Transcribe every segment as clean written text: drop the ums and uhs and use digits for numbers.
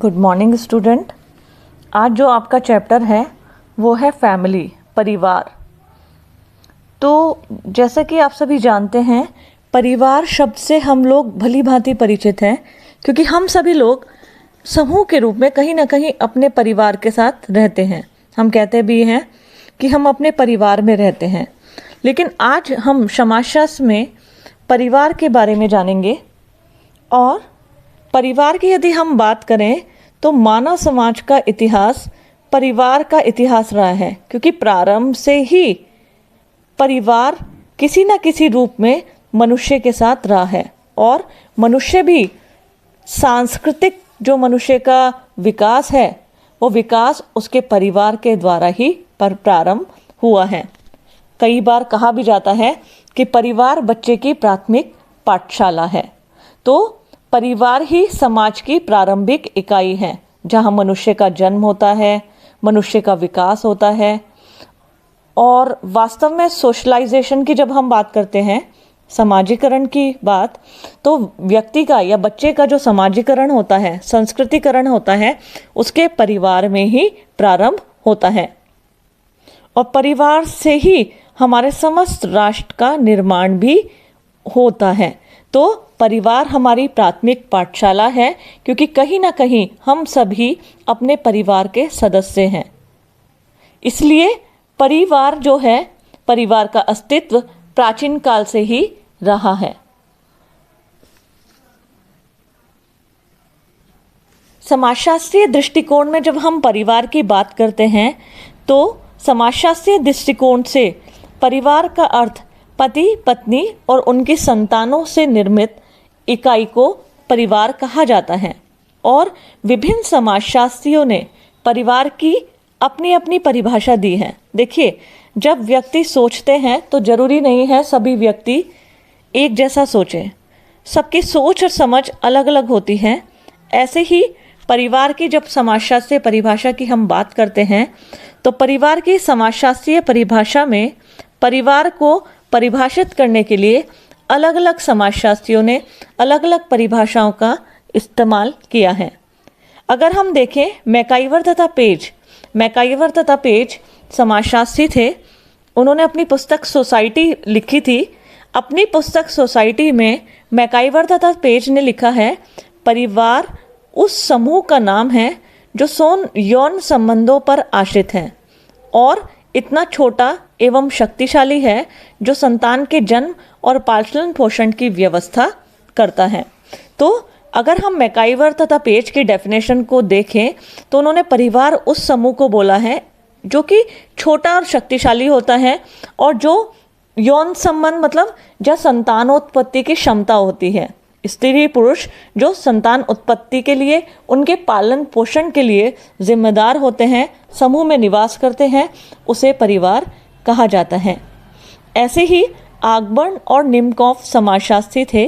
Good morning student. आज जो आपका चैप्टर है वो है फैमिली, परिवार। तो जैसा कि आप सभी जानते हैं, परिवार शब्द से हम लोग भली भांति परिचित हैं, क्योंकि हम सभी लोग समूह के रूप में कहीं ना कहीं अपने परिवार के साथ रहते हैं। हम कहते भी हैं कि हम अपने परिवार में रहते हैं। लेकिन आज हम समाजशास्त्र में परिवार के बारे में जानेंगे। और परिवार की यदि हम बात करें तो मानव समाज का इतिहास परिवार का इतिहास रहा है, क्योंकि प्रारंभ से ही परिवार किसी न किसी रूप में मनुष्य के साथ रहा है। और मनुष्य भी सांस्कृतिक जो मनुष्य का विकास है वो विकास उसके परिवार के द्वारा ही प्रारंभ हुआ है। कई बार कहा भी जाता है कि परिवार बच्चे की प्राथमिक पाठशाला है। तो परिवार ही समाज की प्रारंभिक इकाई है, जहाँ मनुष्य का जन्म होता है, मनुष्य का विकास होता है। और वास्तव में सोशलाइजेशन की जब हम बात करते हैं, समाजीकरण की बात, तो व्यक्ति का या बच्चे का जो समाजीकरण होता है, संस्कृतिकरण होता है, उसके परिवार में ही प्रारंभ होता है। और परिवार से ही हमारे समस्त राष्ट्र का निर्माण भी होता है। तो परिवार हमारी प्राथमिक पाठशाला है, क्योंकि कहीं ना कहीं हम सभी अपने परिवार के सदस्य हैं। इसलिए परिवार जो है, परिवार का अस्तित्व प्राचीन काल से ही रहा है। समाजशास्त्रीय दृष्टिकोण में जब हम परिवार की बात करते हैं तो समाजशास्त्रीय दृष्टिकोण से परिवार का अर्थ पति पत्नी और उनकी संतानों से निर्मित इकाई को परिवार कहा जाता है। और विभिन्न समाजशास्त्रियों ने परिवार की अपनी अपनी परिभाषा दी है। देखिए, जब व्यक्ति सोचते हैं तो जरूरी नहीं है सभी व्यक्ति एक जैसा सोचें। सबकी सोच और समझ अलग अलग होती है। ऐसे ही परिवार की जब समाजशास्त्रीय परिभाषा की हम बात करते हैं तो परिवार की समाजशास्त्रीय परिभाषा में परिवार को परिभाषित करने के लिए अलग अलग समाजशास्त्रियों ने अलग अलग परिभाषाओं का इस्तेमाल किया है। अगर हम देखें, मैकाइवर तथा पेज समाजशास्त्री थे। उन्होंने अपनी पुस्तक सोसाइटी लिखी थी। अपनी पुस्तक सोसाइटी में मैकाइवर तथा पेज ने लिखा है, परिवार उस समूह का नाम है जो यौन संबंधों पर आश्रित है और इतना छोटा एवं शक्तिशाली है जो संतान के जन्म और पालन पोषण की व्यवस्था करता है। तो अगर हम मैकाइवर तथा पेज की डेफिनेशन को देखें तो उन्होंने परिवार उस समूह को बोला है जो कि छोटा और शक्तिशाली होता है और जो यौन संबंध मतलब जहाँ संतानोत्पत्ति की क्षमता होती है, स्त्री पुरुष जो संतान उत्पत्ति के लिए उनके पालन पोषण के लिए जिम्मेदार होते हैं, समूह में निवास करते हैं, उसे परिवार कहा जाता है। ऐसे ही आगबर्न और निमकॉफ समाजशास्त्री थे।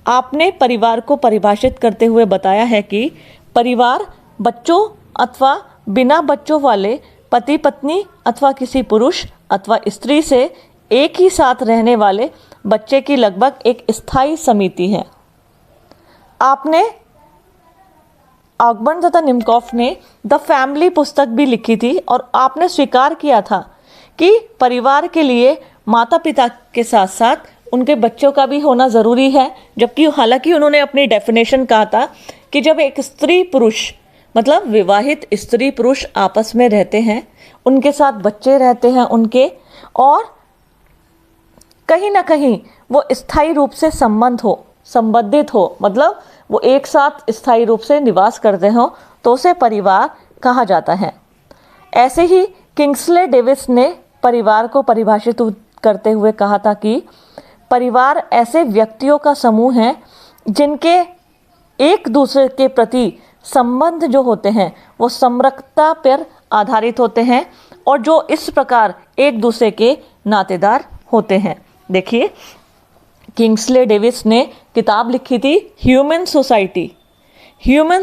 आपने परिवार को परिभाषित करते हुए बताया है कि परिवार बच्चों अथवा बिना बच्चों वाले पति पत्नी अथवा किसी पुरुष अथवा स्त्री से एक ही साथ रहने वाले बच्चे की लगभग एक स्थायी समिति है। आपने आगबर्न तथा निमकॉफ ने द फैमिली पुस्तक भी लिखी थी और आपने स्वीकार किया था कि परिवार के लिए माता पिता के साथ साथ उनके बच्चों का भी होना ज़रूरी है। जबकि हालांकि उन्होंने अपनी डेफिनेशन कहा था कि जब एक स्त्री पुरुष मतलब विवाहित स्त्री पुरुष आपस में रहते हैं, उनके साथ बच्चे रहते हैं उनके, और कहीं ना कहीं वो स्थायी रूप से संबंधित हो, मतलब वो एक साथ स्थायी रूप से निवास करते हो, तो उसे परिवार कहा जाता है। ऐसे ही किंग्सले डेविस ने परिवार को परिभाषित करते हुए कहा था कि परिवार ऐसे व्यक्तियों का समूह है जिनके एक दूसरे के प्रति संबंध जो होते हैं वो समरसता पर आधारित होते हैं और जो इस प्रकार एक दूसरे के नातेदार होते हैं। देखिए, किंग्सले डेविस ने किताब लिखी थी ह्यूमन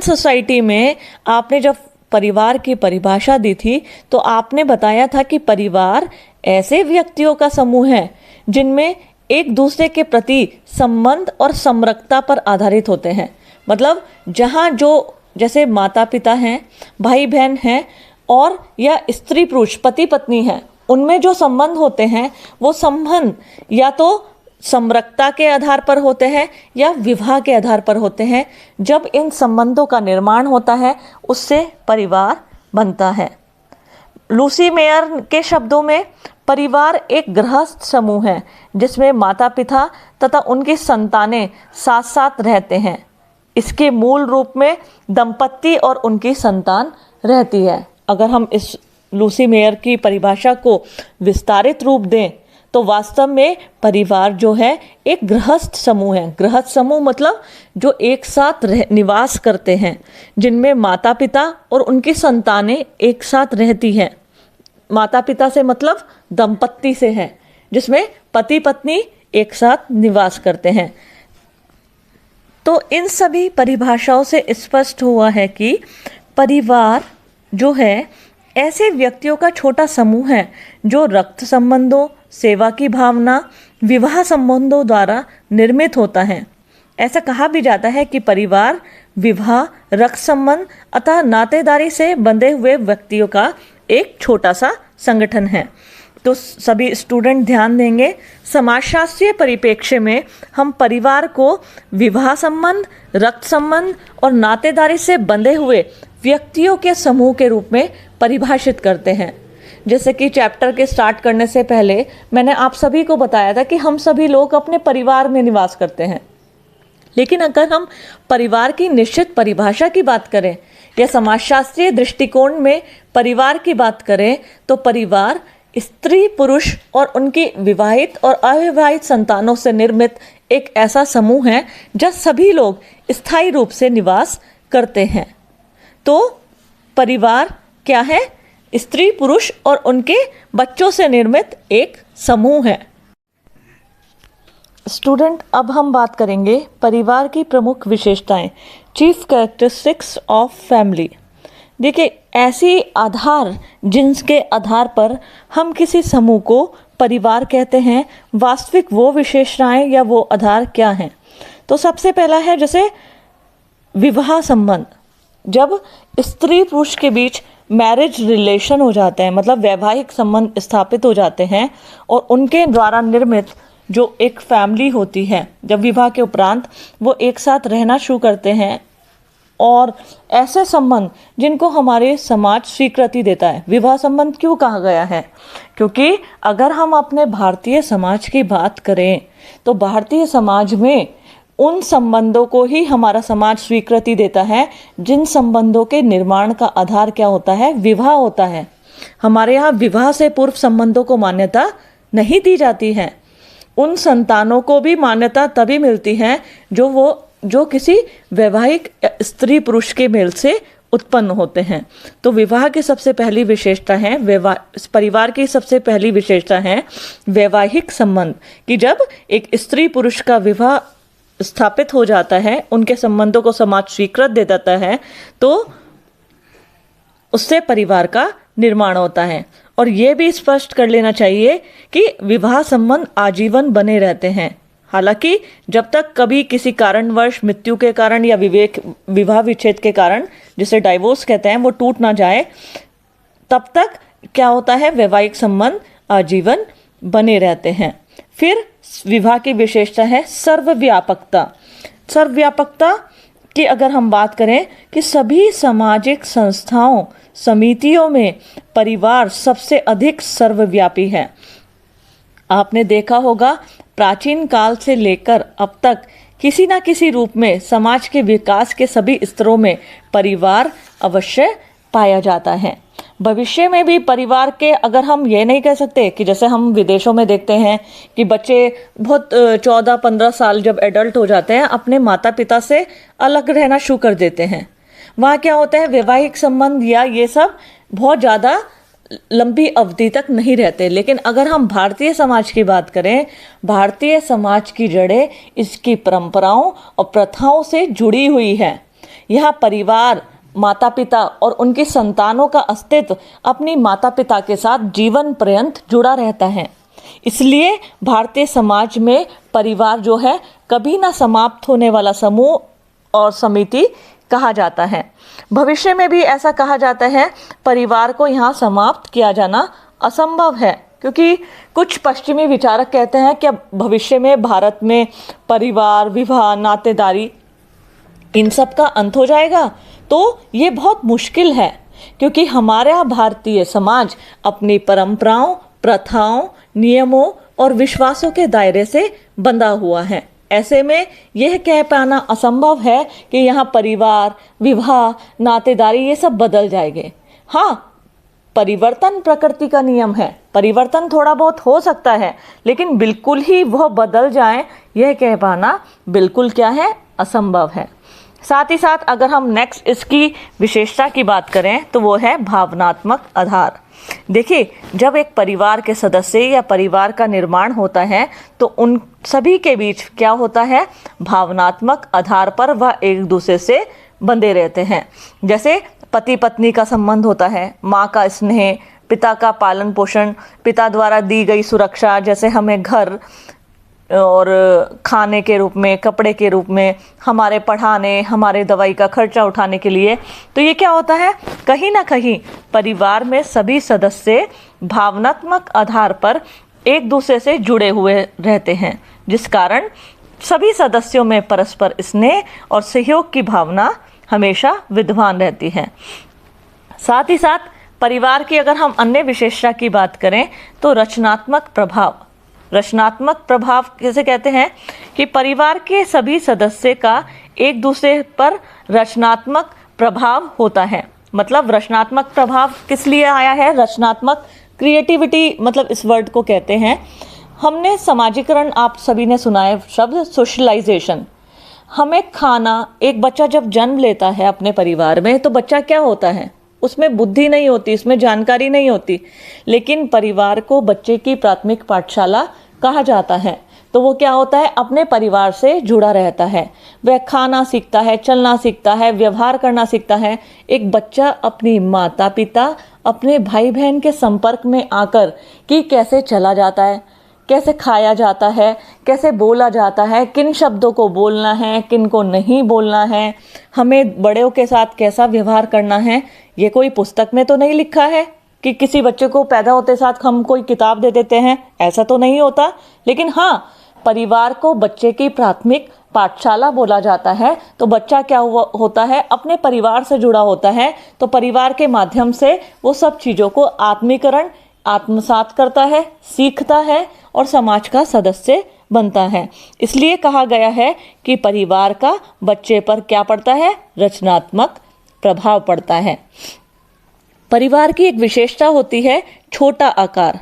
सोसाइटी में आपने जब परिवार की परिभाषा दी थी तो आपने बताया था कि परिवार ऐसे व्यक्तियों का समूह है जिनमें एक दूसरे के प्रति संबंध और समरसता पर आधारित होते हैं। मतलब जहाँ जो जैसे माता पिता हैं, भाई बहन हैं, और या स्त्री पुरुष पति पत्नी हैं, उनमें जो संबंध होते हैं वो संबंध या तो समरसता के आधार पर होते हैं या विवाह के आधार पर होते हैं। जब इन संबंधों का निर्माण होता है उससे परिवार बनता है। लूसी मेयर के शब्दों में परिवार एक गृहस्थ समूह है जिसमें माता पिता तथा उनकी संतानें साथ साथ रहते हैं। इसके मूल रूप में दंपत्ति और उनकी संतान रहती है। अगर हम इस लूसी मेयर की परिभाषा को विस्तारित रूप दें तो वास्तव में परिवार जो है एक गृहस्थ समूह है। गृहस्थ समूह मतलब जो एक साथ निवास करते हैं, जिनमें माता पिता और उनकी संतानें एक साथ रहती हैं। माता पिता से मतलब दंपत्ति से है, जिसमें पति पत्नी एक साथ निवास करते हैं। तो इन सभी परिभाषाओं से स्पष्ट हुआ है कि परिवार जो है ऐसे व्यक्तियों का छोटा समूह है जो रक्त संबंधों, सेवा की भावना, विवाह संबंधों द्वारा निर्मित होता है। ऐसा कहा भी जाता है कि परिवार विवाह, रक्त संबंध अतः नातेदारी से बंधे हुए व्यक्तियों का एक छोटा सा संगठन है। तो सभी स्टूडेंट ध्यान देंगे, समाजशास्त्रीय परिप्रेक्ष्य में हम परिवार को विवाह संबंध, रक्त संबंध और नातेदारी से बंधे हुए व्यक्तियों के समूह के रूप में परिभाषित करते हैं। जैसे कि चैप्टर के स्टार्ट करने से पहले मैंने आप सभी को बताया था कि हम सभी लोग अपने परिवार में निवास करते हैं, लेकिन अगर हम परिवार की निश्चित परिभाषा की बात करें या समाजशास्त्रीय दृष्टिकोण में परिवार की बात करें तो परिवार स्त्री पुरुष और उनकी विवाहित और अविवाहित संतानों से निर्मित एक ऐसा समूह है जहाँ सभी लोग स्थायी रूप से निवास करते हैं। तो परिवार क्या है? स्त्री पुरुष और उनके बच्चों से निर्मित एक समूह है। स्टूडेंट, अब हम बात करेंगे परिवार की प्रमुख विशेषताएं, चीफ कैरेक्टरिस्टिक्स ऑफ फैमिली। देखिए, ऐसी आधार जिनके आधार पर हम किसी समूह को परिवार कहते हैं, वास्तविक वो विशेषताएं या वो आधार क्या हैं? तो सबसे पहला है जैसे विवाह संबंध। जब स्त्री पुरुष के बीच मैरिज रिलेशन हो जाते हैं, मतलब वैवाहिक संबंध स्थापित हो जाते हैं और उनके द्वारा निर्मित जो एक फैमिली होती है, जब विवाह के उपरांत वो एक साथ रहना शुरू करते हैं, और ऐसे संबंध जिनको हमारे समाज स्वीकृति देता है। विवाह संबंध क्यों कहा गया है? क्योंकि अगर हम अपने भारतीय समाज की बात करें तो भारतीय समाज में उन संबंधों को ही हमारा समाज स्वीकृति देता है जिन संबंधों के निर्माण का आधार क्या होता है? विवाह होता है। हमारे यहाँ विवाह से पूर्व संबंधों को मान्यता नहीं दी जाती है। उन संतानों को भी मान्यता तभी मिलती है जो किसी वैवाहिक स्त्री पुरुष के मेल से उत्पन्न होते हैं। तो विवाह की सबसे पहली विशेषता है, परिवार की सबसे पहली विशेषता है वैवाहिक संबंध, कि जब एक स्त्री पुरुष का विवाह स्थापित हो जाता है, उनके संबंधों को समाज स्वीकृत दे देता है, तो उससे परिवार का निर्माण होता है। और ये भी स्पष्ट कर लेना चाहिए कि विवाह संबंध आजीवन बने रहते हैं। हालांकि जब तक कभी किसी कारणवश, मृत्यु के कारण या विवाह विच्छेद के कारण, जिसे डाइवोर्स कहते हैं, वो टूट ना जाए, तब तक क्या होता है? वैवाहिक संबंध आजीवन बने रहते हैं। फिर विवाह की विशेषता है सर्वव्यापकता। सर्वव्यापकता की अगर हम बात करें कि सभी सामाजिक संस्थाओं, समितियों में परिवार सबसे अधिक सर्वव्यापी है। आपने देखा होगा प्राचीन काल से लेकर अब तक किसी न किसी रूप में समाज के विकास के सभी स्तरों में परिवार अवश्य पाया जाता है। भविष्य में भी परिवार के, अगर हम ये नहीं कह सकते कि जैसे हम विदेशों में देखते हैं कि बच्चे बहुत 14-15 साल जब एडल्ट हो जाते हैं अपने माता पिता से अलग रहना शुरू कर देते हैं। वहाँ क्या होता है? वैवाहिक संबंध या ये सब बहुत ज़्यादा लंबी अवधि तक नहीं रहते। लेकिन अगर हम भारतीय समाज की बात करें, भारतीय समाज की जड़ें इसकी परंपराओं और प्रथाओं से जुड़ी हुई है। यहाँ परिवार, माता पिता और उनकी संतानों का अस्तित्व अपनी माता पिता के साथ जीवन पर्यंत जुड़ा रहता है। इसलिए भारतीय समाज में परिवार जो है कभी ना समाप्त होने वाला समूह और समिति कहा जाता है। भविष्य में भी ऐसा कहा जाता है। परिवार को यहाँ समाप्त किया जाना असंभव है, क्योंकि कुछ पश्चिमी विचारक कहते हैं कि भविष्य में भारत में परिवार, विवाह, नातेदारी, इन सब का अंत हो जाएगा। तो ये बहुत मुश्किल है, क्योंकि हमारा भारतीय समाज अपनी परंपराओं, प्रथाओं, नियमों और विश्वासों के दायरे से बंधा हुआ है। ऐसे में यह कह पाना असंभव है कि यहाँ परिवार, विवाह, नातेदारी ये सब बदल जाएंगे। हाँ, परिवर्तन प्रकृति का नियम है, परिवर्तन थोड़ा बहुत हो सकता है, लेकिन बिल्कुल ही वह बदल जाए यह कह पाना बिल्कुल क्या है, असंभव है। साथ ही साथ अगर हम नेक्स्ट इसकी विशेषता की बात करें तो वो है भावनात्मक आधार। देखिए, जब एक परिवार के सदस्य या परिवार का निर्माण होता है तो उन सभी के बीच क्या होता है, भावनात्मक आधार पर वह एक दूसरे से बंधे रहते हैं। जैसे पति पत्नी का संबंध होता है, माँ का स्नेह, पिता का पालन पोषण, पिता द्वारा दी गई सुरक्षा, जैसे हमें घर और खाने के रूप में, कपड़े के रूप में, हमारे पढ़ाने, हमारे दवाई का खर्चा उठाने के लिए। तो ये क्या होता है, कहीं ना कहीं परिवार में सभी सदस्य भावनात्मक आधार पर एक दूसरे से जुड़े हुए रहते हैं, जिस कारण सभी सदस्यों में परस्पर स्नेह और सहयोग की भावना हमेशा विद्यमान रहती है। साथ ही साथ परिवार की अगर हम अन्य विशेषता की बात करें तो रचनात्मक प्रभाव। रचनात्मक प्रभाव किसे कहते हैं कि परिवार के सभी सदस्य का एक दूसरे पर रचनात्मक प्रभाव होता है। मतलब रचनात्मक प्रभाव किस लिए आया है, रचनात्मक क्रिएटिविटी मतलब इस वर्ड को कहते हैं। हमने समाजीकरण, आप सभी ने सुना है शब्द सोशलाइजेशन। हमें खाना, एक बच्चा जब जन्म लेता है अपने परिवार में तो बच्चा क्या होता है, उसमें बुद्धि नहीं होती, उसमें जानकारी नहीं होती, लेकिन परिवार को बच्चे की प्राथमिक पाठशाला कहा जाता है। तो वो क्या होता है, अपने परिवार से जुड़ा रहता है, वह खाना सीखता है, चलना सीखता है, व्यवहार करना सीखता है। एक बच्चा अपनी माता पिता, अपने भाई बहन के संपर्क में आकर कि कैसे चला जाता है, कैसे खाया जाता है, कैसे बोला जाता है, किन शब्दों को बोलना है, किन को नहीं बोलना है, हमें बड़ों के साथ कैसा व्यवहार करना है, ये कोई पुस्तक में तो नहीं लिखा है कि किसी बच्चे को पैदा होते साथ हम कोई किताब दे देते हैं, ऐसा तो नहीं होता। लेकिन हाँ, परिवार को बच्चे की प्राथमिक पाठशाला बोला जाता है। तो बच्चा क्या होता है, अपने परिवार से जुड़ा होता है, तो परिवार के माध्यम से वो सब चीज़ों को आत्मसात करता है, सीखता है और समाज का सदस्य बनता है। इसलिए कहा गया है कि परिवार का बच्चे पर क्या पड़ता है, रचनात्मक प्रभाव पड़ता है। परिवार की एक विशेषता होती है छोटा आकार।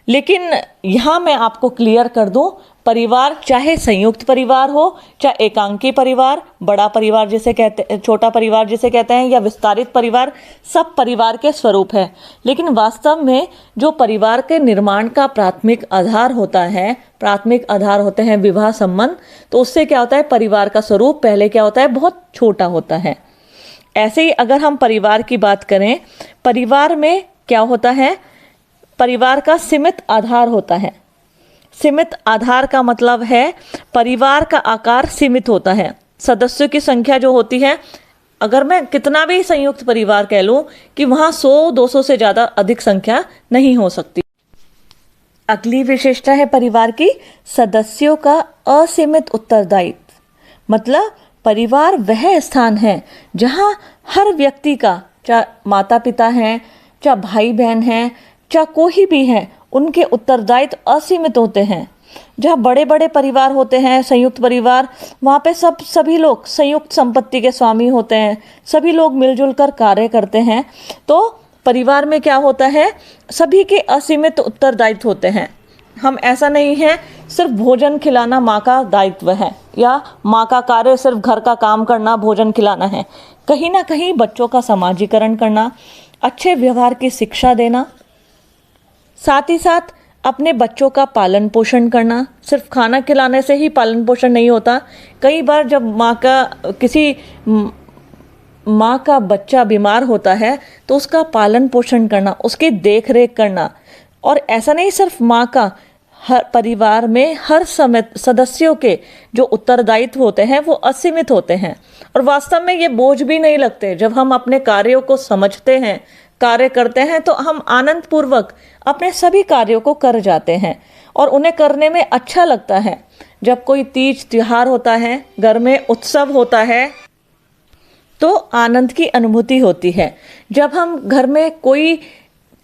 लेकिन यहाँ मैं आपको क्लियर कर दूं, परिवार चाहे संयुक्त परिवार हो, चाहे एकांकी परिवार, बड़ा परिवार जिसे कहते हैं, छोटा परिवार जिसे कहते हैं, या विस्तारित परिवार, सब परिवार के स्वरूप है। लेकिन वास्तव में जो परिवार के निर्माण का प्राथमिक आधार होता है, प्राथमिक आधार होते हैं विवाह संबंध, तो उससे क्या होता है, परिवार का स्वरूप पहले क्या होता है, बहुत छोटा होता है। ऐसे ही अगर हम परिवार की बात करें, परिवार में क्या होता है, परिवार का सीमित आधार होता है। सीमित आधार का मतलब है परिवार का आकार सीमित होता है। सदस्यों की संख्या जो होती है, अगर मैं कितना भी संयुक्त परिवार कह लूं कि वहां 100-200 से ज्यादा अधिक संख्या नहीं हो सकती। अगली विशेषता है परिवार की सदस्यों का असीमित उत्तरदायित्व। मतलब परिवार वह स्थान है जहां हर व्यक्ति का, चाहे माता पिता हैं, चाहे भाई बहन हैं, चाहे कोई भी है, उनके उत्तरदायित्व असीमित होते हैं। जहाँ बड़े बड़े परिवार होते हैं, संयुक्त परिवार, वहाँ पे सभी लोग संयुक्त संपत्ति के स्वामी होते हैं, सभी लोग मिलजुल कर कार्य करते हैं। तो परिवार में क्या होता है, सभी के असीमित उत्तरदायित्व होते हैं। हम ऐसा नहीं है सिर्फ भोजन खिलाना माँ का दायित्व है, या माँ का कार्य सिर्फ घर का काम करना, भोजन खिलाना है। कहीं ना कहीं बच्चों का समाजीकरण करना, अच्छे व्यवहार की शिक्षा देना, साथ ही साथ अपने बच्चों का पालन पोषण करना। सिर्फ खाना खिलाने से ही पालन पोषण नहीं होता। कई बार जब माँ का बच्चा बीमार होता है तो उसका पालन पोषण करना, उसकी देख रेख करना, और ऐसा नहीं सिर्फ माँ का, हर परिवार में हर समय सदस्यों के जो उत्तरदायित्व होते हैं वो असीमित होते हैं और वास्तव में ये बोझ भी नहीं लगते। जब हम अपने कार्यों को समझते हैं, कार्य करते हैं, तो हम आनंद पूर्वक अपने सभी कार्यों को कर जाते हैं और उन्हें करने में अच्छा लगता है। जब कोई तीज त्योहार होता है, घर में उत्सव होता है, तो आनंद की अनुभूति होती है। जब हम घर में कोई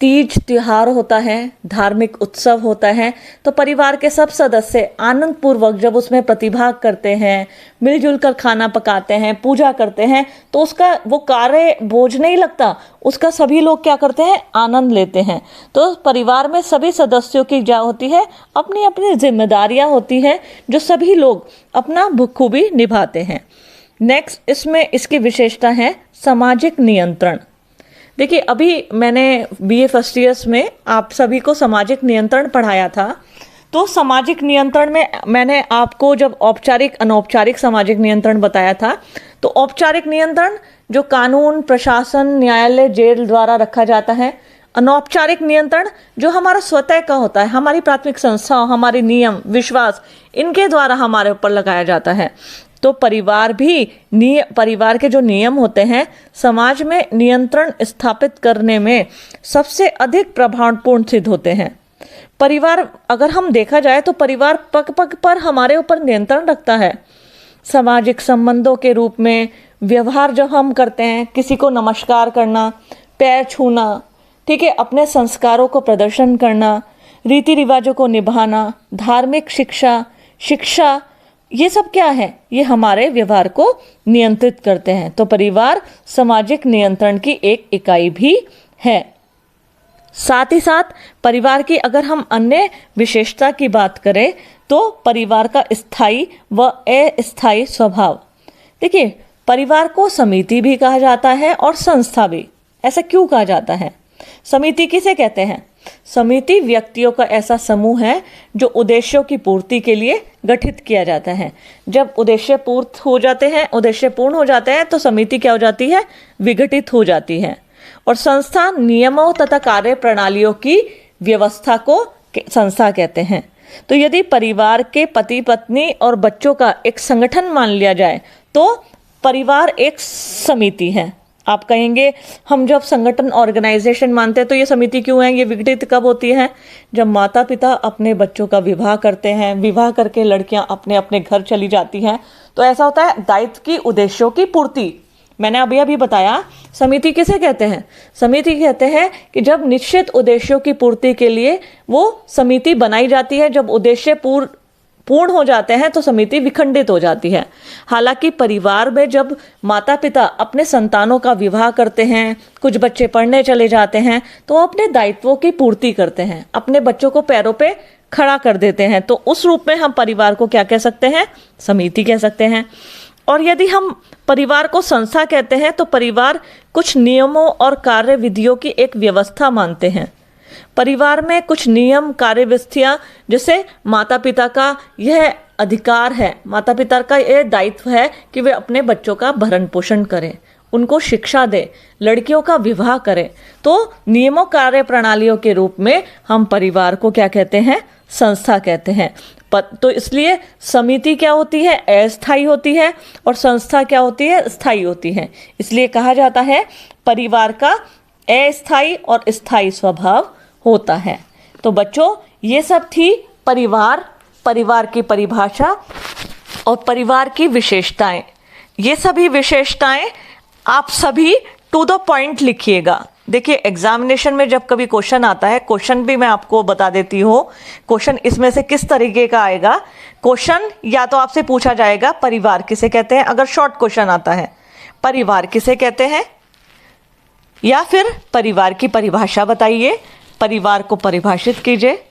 तीज त्योहार होता है, धार्मिक उत्सव होता है, तो परिवार के सब सदस्य आनंद पूर्वक जब उसमें प्रतिभाग करते हैं, मिलजुल कर खाना पकाते हैं, पूजा करते हैं, तो उसका वो कार्य बोझ नहीं लगता, उसका सभी लोग क्या करते हैं, आनंद लेते हैं। तो परिवार में सभी सदस्यों की क्या होती है, अपनी अपनी जिम्मेदारियां होती हैं जो सभी लोग अपना बखूबी निभाते हैं। नेक्स्ट इसमें इसकी विशेषता है सामाजिक नियंत्रण। देखिए, अभी मैंने बीए फर्स्ट ईयर्स में आप सभी को सामाजिक नियंत्रण पढ़ाया था। तो सामाजिक नियंत्रण में मैंने आपको जब औपचारिक अनौपचारिक सामाजिक नियंत्रण बताया था, तो औपचारिक नियंत्रण जो कानून, प्रशासन, न्यायालय, जेल द्वारा रखा जाता है। अनौपचारिक नियंत्रण जो हमारा स्वतः का होता है, हमारी प्राथमिक संस्थाओं, हमारे नियम, विश्वास, इनके द्वारा हमारे ऊपर लगाया जाता है। तो परिवार के जो नियम होते हैं, समाज में नियंत्रण स्थापित करने में सबसे अधिक प्रभावपूर्ण सिद्ध होते हैं। परिवार, अगर हम देखा जाए तो परिवार पग पग पर हमारे ऊपर नियंत्रण रखता है। सामाजिक संबंधों के रूप में व्यवहार जब हम करते हैं, किसी को नमस्कार करना, पैर छूना, ठीक है, अपने संस्कारों को प्रदर्शन करना, रीति रिवाजों को निभाना, धार्मिक शिक्षा, ये सब क्या है, ये हमारे व्यवहार को नियंत्रित करते हैं। तो परिवार सामाजिक नियंत्रण की एक इकाई भी है। साथ ही साथ परिवार की अगर हम अन्य विशेषता की बात करें, तो परिवार का स्थायी व अस्थायी स्वभाव। देखिए, परिवार को समिति भी कहा जाता है और संस्था भी। ऐसा क्यों कहा जाता है? समिति किसे कहते हैं? समिति व्यक्तियों का ऐसा समूह है जो उद्देश्यों की पूर्ति के लिए गठित किया जाता है। जब उद्देश्य पूर्ण हो जाते हैं तो समिति क्या हो जाती है, विघटित हो जाती है। और संस्था नियमों तथा कार्य प्रणालियों की व्यवस्था को संस्था कहते हैं। तो यदि परिवार के पति पत्नी और बच्चों का एक संगठन मान लिया जाए तो परिवार एक समिति है। आप कहेंगे हम जब संगठन ऑर्गेनाइजेशन मानते हैं तो ये समिति क्यों है? ये विघटित कब होती है? जब माता पिता अपने बच्चों का विवाह करते हैं, विवाह करके लड़कियां अपने अपने घर चली जाती हैं, तो ऐसा होता है दायित्व की उद्देश्यों की पूर्ति। मैंने अभी बताया समिति किसे कहते हैं? समिति कहते हैं कि जब निश्चित उद्देश्यों की पूर्ति के लिए वो समिति बनाई जाती है। जब उद्देश्य पूर्ण हो जाते हैं तो समिति विखंडित हो जाती है। हालांकि परिवार में जब माता पिता अपने संतानों का विवाह करते हैं, कुछ बच्चे पढ़ने चले जाते हैं, तो अपने दायित्वों की पूर्ति करते हैं, अपने बच्चों को पैरों पे खड़ा कर देते हैं। तो उस रूप में हम परिवार को क्या कह सकते हैं? समिति कह सकते हैं। और यदि हम परिवार को संस्था कहते हैं तो परिवार कुछ नियमों और कार्य विधियों की एक व्यवस्था मानते हैं। परिवार में कुछ नियम, कार्यविधियां, जैसे माता पिता का यह अधिकार है, माता पिता का यह दायित्व है कि वे अपने बच्चों का भरण पोषण करें, उनको शिक्षा दें, लड़कियों का विवाह करें। तो नियमों, कार्य प्रणालियों के रूप में हम परिवार को क्या कहते हैं? संस्था कहते हैं। तो इसलिए समिति क्या होती है? अस्थायी होती है, और संस्था क्या होती है? स्थायी होती है। इसलिए कहा जाता है परिवार का अस्थायी और स्थायी स्वभाव होता है। तो बच्चों, ये सब थी परिवार की परिभाषा और परिवार की विशेषताएं। ये सभी विशेषताएं आप सभी टू द पॉइंट लिखिएगा। देखिए, एग्जामिनेशन में जब कभी क्वेश्चन आता है, क्वेश्चन भी मैं आपको बता देती हूँ, क्वेश्चन इसमें से किस तरीके का आएगा। क्वेश्चन या तो आपसे पूछा जाएगा परिवार किसे कहते हैं, अगर शॉर्ट क्वेश्चन आता है परिवार किसे कहते हैं, या फिर परिवार की परिभाषा बताइए, परिवार को परिभाषित कीजिए।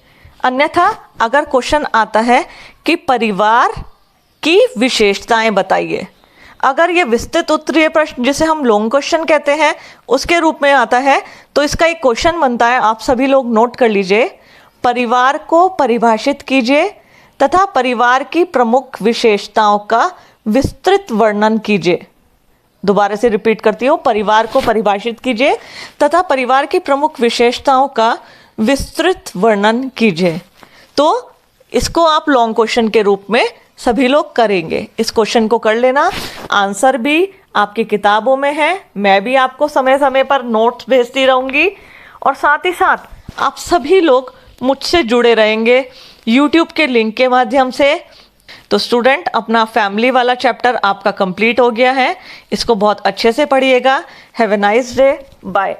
अन्यथा अगर क्वेश्चन आता है कि परिवार की विशेषताएं बताइए, अगर ये विस्तृत उत्तरीय प्रश्न जिसे हम लॉन्ग क्वेश्चन कहते हैं उसके रूप में आता है, तो इसका एक क्वेश्चन बनता है, आप सभी लोग नोट कर लीजिए। परिवार को परिभाषित कीजिए तथा परिवार की प्रमुख विशेषताओं का विस्तृत वर्णन कीजिए। दोबारा से रिपीट करती हूँ, परिवार को परिभाषित कीजिए तथा परिवार की प्रमुख विशेषताओं का विस्तृत वर्णन कीजिए। तो इसको आप लॉन्ग क्वेश्चन के रूप में सभी लोग करेंगे। इस क्वेश्चन को कर लेना, आंसर भी आपकी किताबों में है, मैं भी आपको समय समय पर नोट्स भेजती रहूँगी और साथ ही साथ आप सभी लोग मुझसे जुड़े रहेंगे यूट्यूब के लिंक के माध्यम से। तो स्टूडेंट, अपना फैमिली वाला चैप्टर आपका कंप्लीट हो गया है, इसको बहुत अच्छे से पढ़िएगा। Have a nice day, bye.